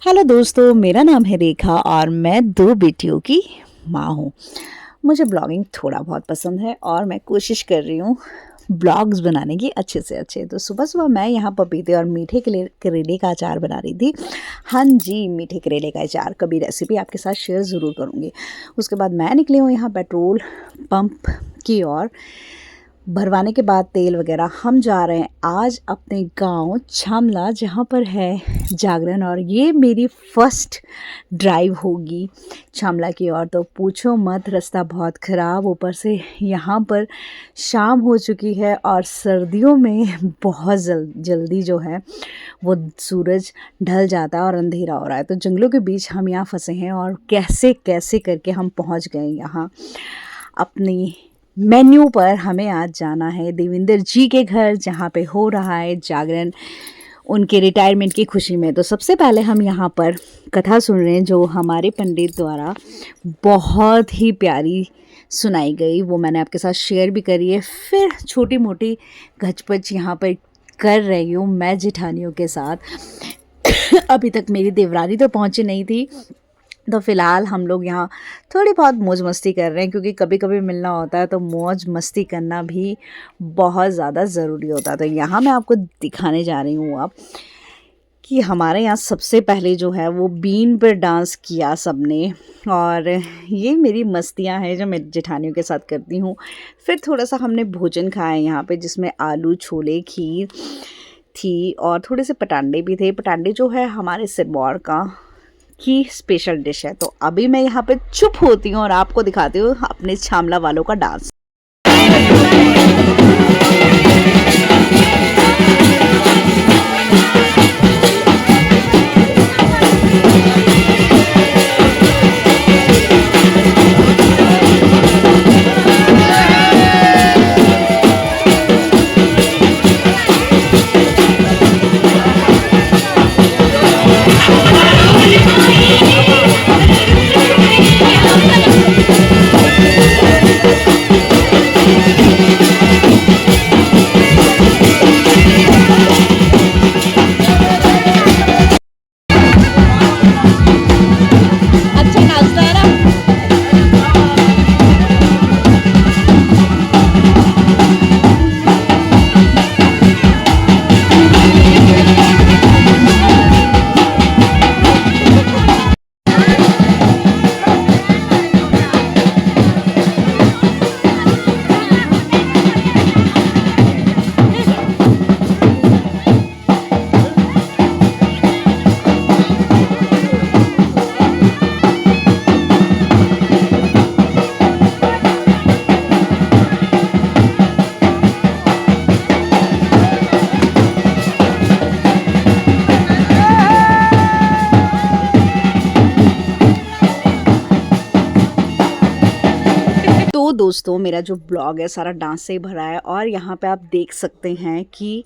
Hello दोस्तों, मेरा नाम है रेखा और मैं दो बेटियों की माँ हूँ। मुझे ब्लॉगिंग थोड़ा बहुत पसंद है और मैं कोशिश कर रही हूँ ब्लॉग्स बनाने की अच्छे से अच्छे। तो सुबह-सुबह मैं यहाँ पपीते और मीठे करेले का अचार बना रही थी। हाँ जी, मीठे करेले का अचार कभी रेसिपी आपके साथ शेयर ज़रूर करूँगी। उसके बाद मैं निकली हूँ यहाँ पेट्रोल पंप की ओर। भरवाने के बाद तेल वगैरह हम जा रहे हैं आज अपने गांव छामला, जहां पर है जागरण। और ये मेरी फर्स्ट ड्राइव होगी छामला की ओर। तो पूछो मत, रास्ता बहुत ख़राब, ऊपर से यहाँ पर शाम हो चुकी है और सर्दियों में बहुत जल्दी जो है वो सूरज ढल जाता है और अंधेरा हो रहा है। तो जंगलों के बीच हम यहाँ फंसे हैं और कैसे कैसे करके हम पहुँच गए यहाँ अपनी मेन्यू पर। हमें आज जाना है देवेंद्र जी के घर, जहाँ पे हो रहा है जागरण उनके रिटायरमेंट की खुशी में। तो सबसे पहले हम यहाँ पर कथा सुन रहे हैं जो हमारे पंडित द्वारा बहुत ही प्यारी सुनाई गई, वो मैंने आपके साथ शेयर भी करी है। फिर छोटी मोटी घचपच यहाँ पर कर रही हूँ मैं जेठानियों के साथ। अभी तक मेरी देवरानी तो पहुँची नहीं थी, तो फ़िलहाल हम लोग यहाँ थोड़ी बहुत मौज मस्ती कर रहे हैं, क्योंकि कभी कभी मिलना होता है तो मौज मस्ती करना भी बहुत ज़्यादा ज़रूरी होता है। तो यहाँ मैं आपको दिखाने जा रही हूँ अब कि हमारे यहाँ सबसे पहले जो है वो बीन पर डांस किया सबने। और ये मेरी मस्तियाँ हैं जो मैं जेठानियों के साथ करती हूँ। फिर थोड़ा सा हमने भोजन खाया यहाँ पे, जिसमें आलू छोले खीर थी और थोड़े से पटांडे भी थे। पटांडे जो है हमारे सिरमौर का की स्पेशल डिश है। तो अभी मैं यहाँ पे चुप होती हूँ और आपको दिखाती हूँ अपने छामला वालों का डांस। तो दोस्तों, मेरा जो ब्लॉग है सारा डांस से ही भरा है। और यहाँ पे आप देख सकते हैं कि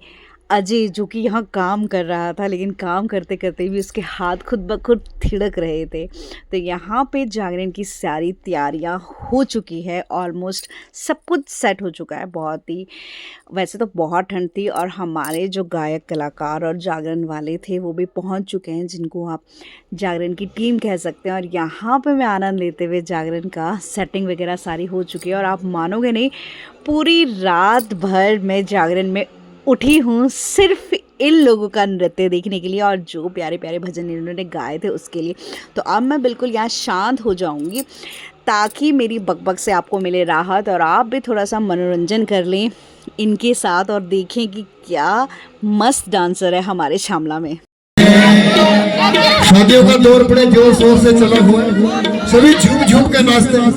अजय जो कि यहाँ काम कर रहा था, लेकिन काम करते करते भी उसके हाथ खुद ब खुद थिड़क रहे थे। तो यहाँ पे जागरण की सारी तैयारियाँ हो चुकी है, ऑलमोस्ट सब कुछ सेट हो चुका है। बहुत ही वैसे तो बहुत ठंड थी और हमारे जो गायक कलाकार और जागरण वाले थे वो भी पहुँच चुके हैं, जिनको आप जागरण की टीम कह सकते हैं। और यहाँ पे मैं आनंद लेते हुए जागरण का सेटिंग वगैरह सारी हो चुकी है। और आप मानोगे नहीं, पूरी रात भर मैं जागरण में उठी हूँ सिर्फ इन लोगों का नृत्य देखने के लिए और जो प्यारे प्यारे भजन इन्होंने गाए थे उसके लिए। तो अब मैं बिल्कुल यहाँ शांत हो जाऊँगी ताकि मेरी बकबक से आपको मिले राहत और आप भी थोड़ा सा मनोरंजन कर लें इनके साथ और देखें कि क्या मस्त डांसर है हमारे छामला में। शादियों का दौर बड़े जोर शोर से चला हुआ है, सभी झूम झूम के नाचते हैं।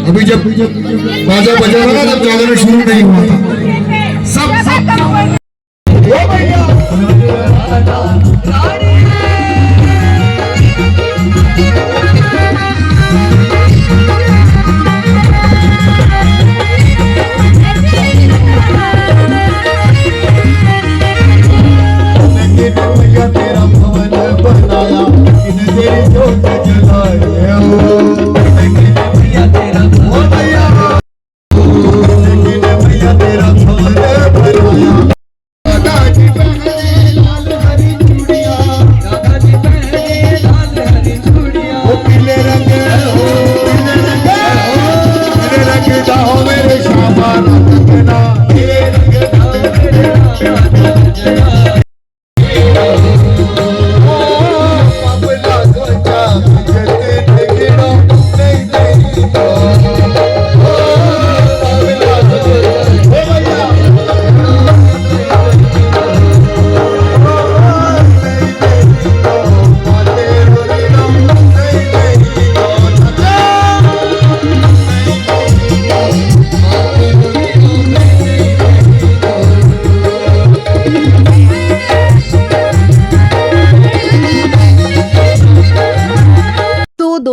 अभी जब बाजा बजा रहा जब जागरण शुरू नहीं हुआ था, सब तेरा भवन बनाया, तेरी जोत जलाए हो तेरा भैया तेरा भवन बनाया।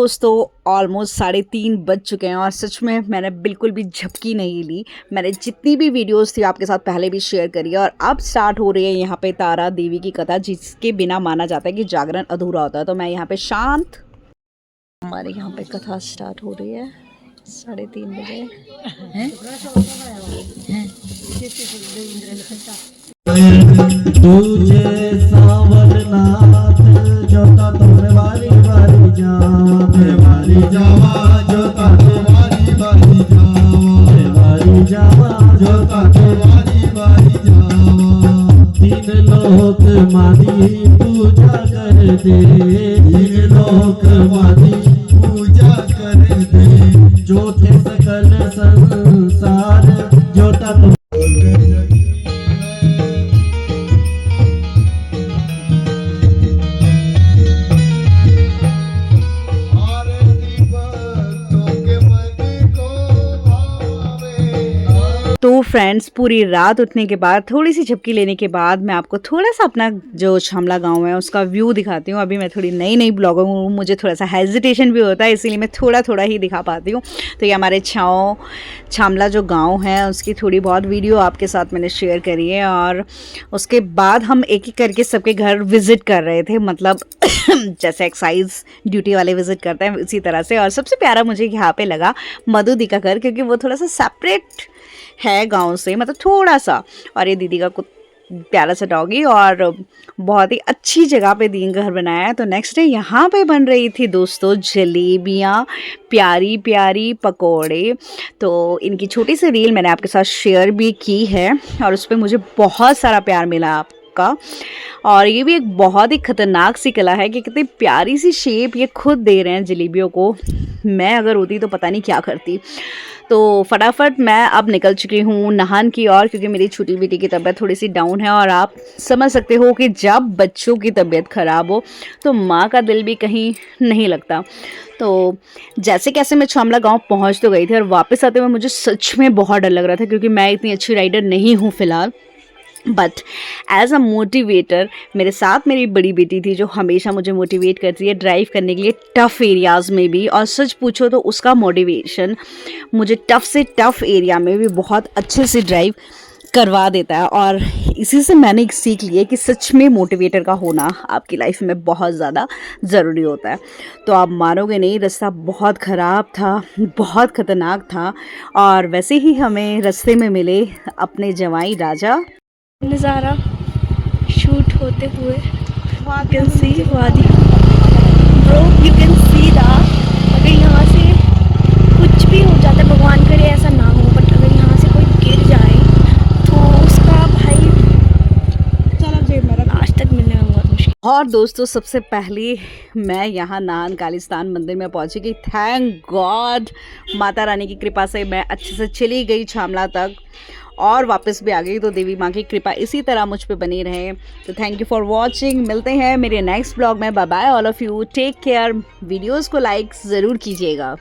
दोस्तों ऑलमोस्ट 3:30 बज चुके हैं और सच में मैंने बिल्कुल भी झपकी नहीं ली। मैंने जितनी भी वीडियोस थी आपके साथ पहले भी शेयर करी है और अब स्टार्ट हो रही है यहाँ पे तारा देवी की कथा, जिसके बिना माना जाता है कि जागरण अधूरा होता है। तो मैं यहाँ पे शांत, हमारे यहाँ पे कथा स्टार्ट हो रही है 3:30 बजे। तुझे सावरनाथ जोता तोरे वारी वारी जावा जोता ते वारी वारी जावा जोता ते वारी जावा तीन लोक मादी पूजा कर दे, तीन लोक मादी पूजा कर दे, जोते सकल संसार जोता तो तो फ्रेंड्स पूरी रात उठने के बाद थोड़ी सी झपकी लेने के बाद मैं आपको थोड़ा सा अपना जो छामला गांव है उसका व्यू दिखाती हूँ। अभी मैं थोड़ी नई ब्लॉगर हूँ, मुझे थोड़ा सा हेजिटेशन भी होता है, इसीलिए मैं थोड़ा ही दिखा पाती हूँ। तो ये हमारे छामला जो गांव है उसकी थोड़ी बहुत वीडियो आपके साथ मैंने शेयर करी है और उसके बाद हम एक एक करके सबके घर विज़िट कर रहे थे, मतलब जैसे एक्साइज ड्यूटी वाले विज़िट करते हैं इसी तरह से। और सबसे प्यारा मुझे यहाँ पे लगा मधु दी का घर, क्योंकि वो थोड़ा सा सेपरेट है गांव से, मतलब थोड़ा सा। और ये दीदी का प्यारा सा डॉगी और बहुत ही अच्छी जगह पे दी घर बनाया है। तो नेक्स्ट डे यहाँ पे बन रही थी दोस्तों जलेबियाँ, प्यारी प्यारी पकोड़े। तो इनकी छोटी सी रील मैंने आपके साथ शेयर भी की है और उस पर मुझे बहुत सारा प्यार मिला आपका। और ये भी एक बहुत ही खतरनाक सी कला है कि कितनी प्यारी सी शेप ये खुद दे रहे हैं जलेबियों को। मैं अगर होती तो पता नहीं क्या करती। तो फटाफट मैं अब निकल चुकी हूँ नहान की ओर, क्योंकि मेरी छोटी बेटी की तबीयत थोड़ी सी डाउन है और आप समझ सकते हो कि जब बच्चों की तबीयत ख़राब हो तो माँ का दिल भी कहीं नहीं लगता। तो जैसे कैसे मैं छामला गांव पहुँच तो गई थी और वापस आते हुए मुझे सच में बहुत डर लग रहा था, क्योंकि मैं इतनी अच्छी राइडर नहीं हूँ फ़िलहाल। बट एज अ मोटिवेटर मेरे साथ मेरी बड़ी बेटी थी जो हमेशा मुझे मोटिवेट करती है ड्राइव करने के लिए टफ़ एरियाज़ में भी। और सच पूछो तो उसका मोटिवेशन मुझे टफ़ से टफ़ एरिया में भी बहुत अच्छे से ड्राइव करवा देता है। और इसी से मैंने एक सीख ली है कि सच में मोटिवेटर का होना आपकी लाइफ में बहुत ज़्यादा ज़रूरी होता है। तो आप मानोगे नहीं, रास्ता बहुत ख़राब था, बहुत ख़तरनाक था। और वैसे ही हमें रास्ते में मिले अपने जवाई राजा। नज़ारा शूट होते हुए you can see वादी bro, you can see that। अगर यहाँ से कुछ भी हो जाता है, भगवान करे ऐसा ना हो, बट अगर यहाँ से कोई गिर जाए तो उसका भाई आज तक मिलने में बहुत मुश्किल। और दोस्तों सबसे पहले मैं यहाँ नाहन कालीस्थान मंदिर में पहुँची कि थैंक गॉड माता रानी की कृपा से मैं अच्छे से चली गई छामला तक और वापस भी आ गई। तो देवी माँ की कृपा इसी तरह मुझ पे बनी रहे। तो थैंक यू फॉर वॉचिंग। मिलते हैं मेरे नेक्स्ट ब्लॉग में। Bye bye all of you, take care. Videos को लाइक ज़रूर कीजिएगा।